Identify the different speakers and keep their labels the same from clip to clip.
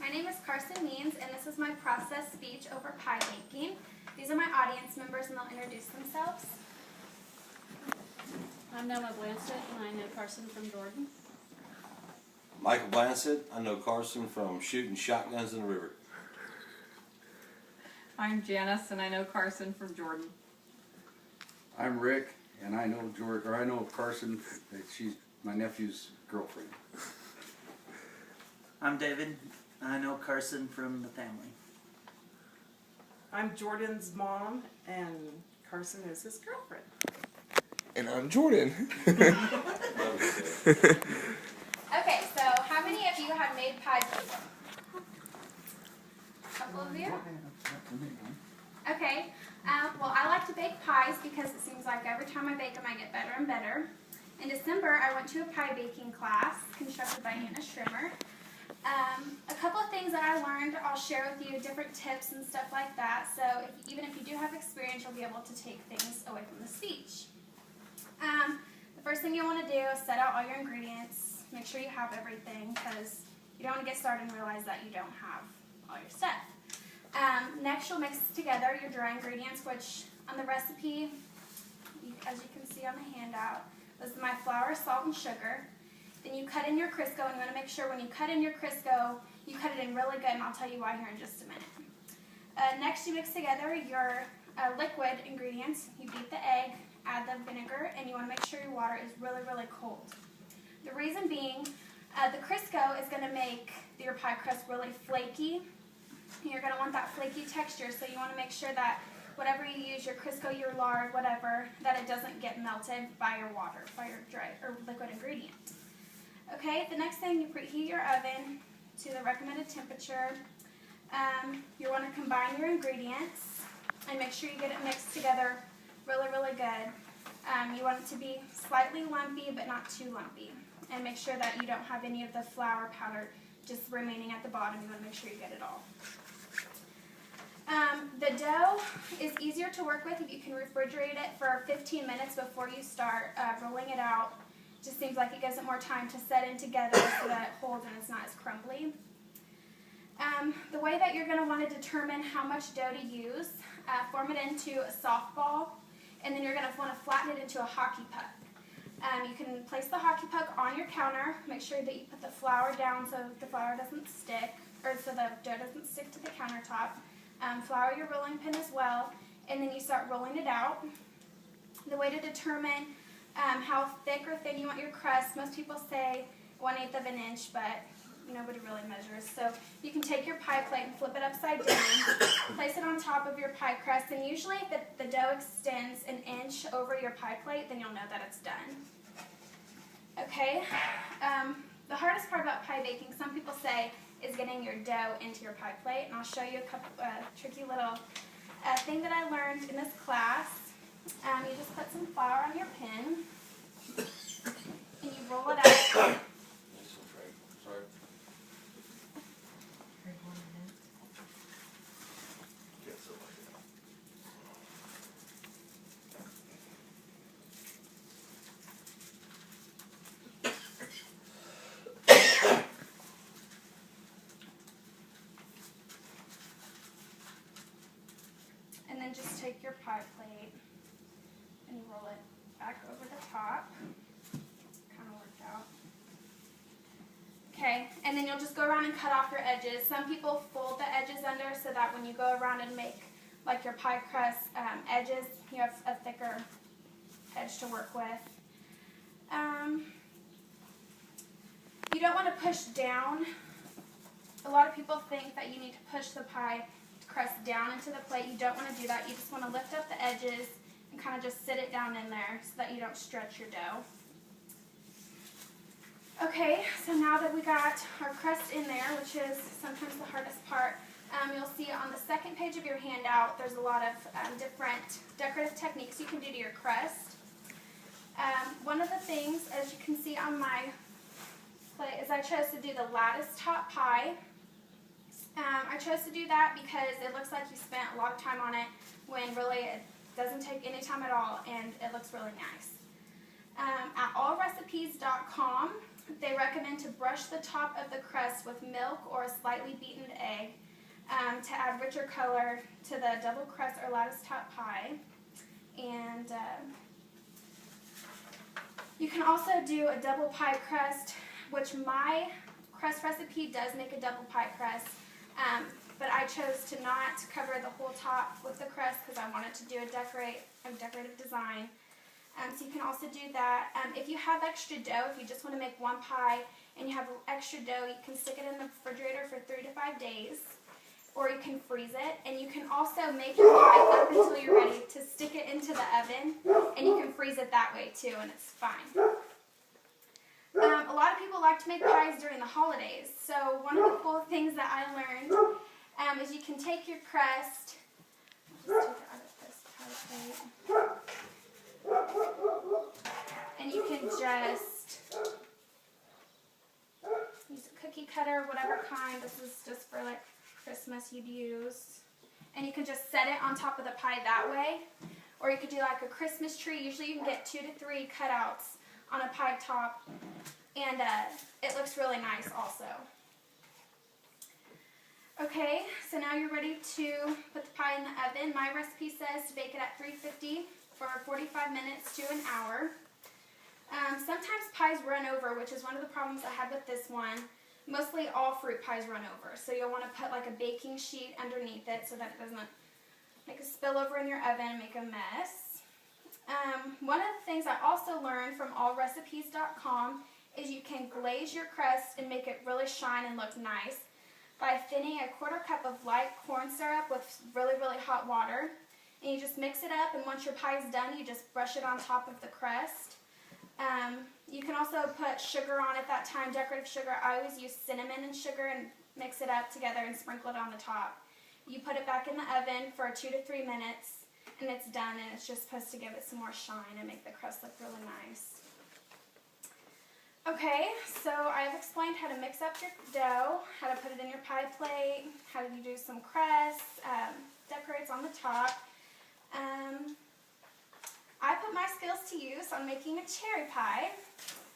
Speaker 1: My name is Carson Means, and this is my process speech over pie baking. These are my audience members, and they'll introduce themselves.
Speaker 2: I'm Noah Blansett, and I know Carson from Jordan.
Speaker 3: Michael Blansett, I know Carson from shooting shotguns in the river.
Speaker 4: I'm Janice, and I know Carson from Jordan.
Speaker 5: I'm Rick, and I know Carson. That she's my nephew's girlfriend.
Speaker 6: I'm David. I know Carson from the family.
Speaker 7: I'm Jordan's mom, and Carson is his girlfriend.
Speaker 8: And I'm Jordan.
Speaker 1: Okay, so how many of you have made pies before? A couple of you? Okay, well, I like to bake pies because it seems like every time I bake them, I get better and better. In December, I went to a pie baking class constructed by Anna Schrimmer. A couple of things that I learned, I'll share with you, different tips and stuff like that. So even if you do have experience, you'll be able to take things away from the speech. The first thing you want to do is set out all your ingredients. Make sure you have everything because you don't want to get started and realize that you don't have all your stuff. Next, you'll mix together your dry ingredients, which on the recipe, as you can see on the handout, this is my flour, salt, and sugar. Then you cut in your Crisco, and you want to make sure when you cut in your Crisco, you cut it in really good, and I'll tell you why here in just a minute. Next, you mix together your liquid ingredients. You beat the egg, add the vinegar, and you want to make sure your water is really, really cold. The reason being, the Crisco is going to make your pie crust really flaky. You're going to want that flaky texture, so you want to make sure that whatever you use, your Crisco, your lard, whatever, that it doesn't get melted by your water, by your dry or liquid ingredient. Okay, the next thing, you preheat your oven to the recommended temperature. You want to combine your ingredients and make sure you get it mixed together really, really good. You want it to be slightly lumpy, but not too lumpy. And make sure that you don't have any of the flour powder just remaining at the bottom. You want to make sure you get it all. The dough is easier to work with if you can refrigerate it for 15 minutes before you start rolling it out. Just seems like it gives it more time to set in together so that it holds and it's not as crumbly. The way that you're going to want to determine how much dough to use, form it into a softball, and then you're going to want to flatten it into a hockey puck. You can place the hockey puck on your counter. Make sure that you put the flour down so the flour doesn't stick, or so the dough doesn't stick to the countertop. Flour your rolling pin as well, and then you start rolling it out. The way to determine how thick or thin you want your crust, most people say 1/8 of an inch, but nobody really measures. So you can take your pie plate and flip it upside down, place it on top of your pie crust, and usually if the dough extends an inch over your pie plate, then you'll know that it's done. Okay, the hardest part about pie baking, some people say, is getting your dough into your pie plate, and I'll show you a couple tricky little thing that I learned in this class. You just put some flour on your pin, and you roll it out. And then just take your pie plate and roll it back over the top. Kind of worked out. Okay, and then you'll just go around and cut off your edges. Some people fold the edges under so that when you go around and make like your pie crust edges, you have a thicker edge to work with. You don't want to push down. A lot of people think that you need to push the pie crust down into the plate. You don't want to do that. You just want to lift up the edges and kind of just sit it down in there so that you don't stretch your dough. Okay, so now that we got our crust in there, which is sometimes the hardest part, you'll see on the second page of your handout there's a lot of different decorative techniques you can do to your crust. One of the things, as you can see on my plate, is I chose to do the lattice top pie. I chose to do that because it looks like you spent a lot of time on it when really it doesn't take any time at all and it looks really nice. At allrecipes.com they recommend to brush the top of the crust with milk or a slightly beaten egg to add richer color to the double crust or lattice top pie. And you can also do a double pie crust, which my crust recipe does make a double pie crust, but I chose to not cover the whole top with the crust because I wanted to do a decorative design. So you can also do that. If you have extra dough, if you just want to make one pie and you have extra dough, you can stick it in the refrigerator for 3 to 5 days, or you can freeze it. And you can also make your pie up until you're ready to stick it into the oven, and you can freeze it that way too, and it's fine. A lot of people like to make pies during the holidays. So one of the cool things that I learned is you can take your crust. I'll just take it out of this pie plate. And you can just use a cookie cutter, whatever kind. This is just for like Christmas you'd use. And you can just set it on top of the pie that way. Or you could do like a Christmas tree. Usually you can get 2 to 3 cutouts on a pie top. And it looks really nice also. Okay, so now you're ready to put the pie in the oven. My recipe says to bake it at 350 for 45 minutes to an hour. Sometimes pies run over, which is one of the problems I had with this one. Mostly all fruit pies run over, so you'll want to put like a baking sheet underneath it so that it doesn't make a spillover in your oven and make a mess. One of the things I also learned from allrecipes.com is you can glaze your crust and make it really shine and look nice by thinning a 1/4 cup of light corn syrup with really, really hot water. And you just mix it up, and once your pie is done, you just brush it on top of the crust. You can also put sugar on at that time, decorative sugar. I always use cinnamon and sugar and mix it up together and sprinkle it on the top. You put it back in the oven for 2 to 3 minutes, and it's done, and it's just supposed to give it some more shine and make the crust look really nice. Okay, so I've explained how to mix up your dough, how to put it in your pie plate, how to do some crusts, decorates on the top. I put my skills to use on making a cherry pie,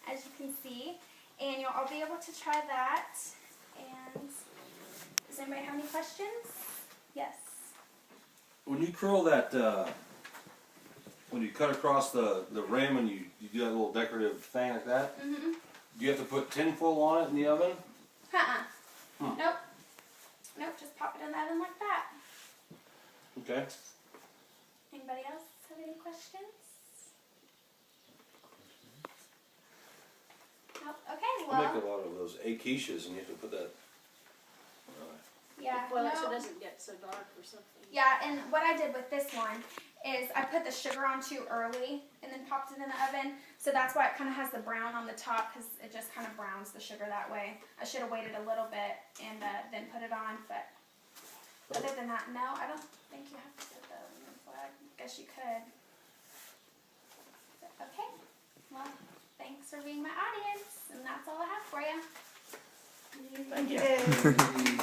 Speaker 1: as you can see, and you'll all be able to try that. And does anybody have any questions? Yes.
Speaker 3: When you curl that, when you cut across the rim and you do that little decorative thing like that,
Speaker 1: Mm-hmm.
Speaker 3: do you have to put tinfoil on it in the oven?
Speaker 1: Nope. Nope, just pop it in the oven like that.
Speaker 3: Okay.
Speaker 1: Anybody else have any questions? Nope. Okay,
Speaker 3: I make
Speaker 1: well,
Speaker 3: a lot of those quiches and you have to put that.
Speaker 1: yeah.
Speaker 2: Well, so
Speaker 1: no.
Speaker 2: it doesn't get so dark or something.
Speaker 1: Yeah, and what I did with this one is I put the sugar on too early and then popped it in the oven. So that's why it kind of has the brown on the top, because it just kind of browns the sugar that way. I should have waited a little bit and then put it on, but other than that, no, I don't think you have to put the flag. I guess you could. But, okay, well, thanks for being my audience, and that's all I have for you.
Speaker 7: Thank you.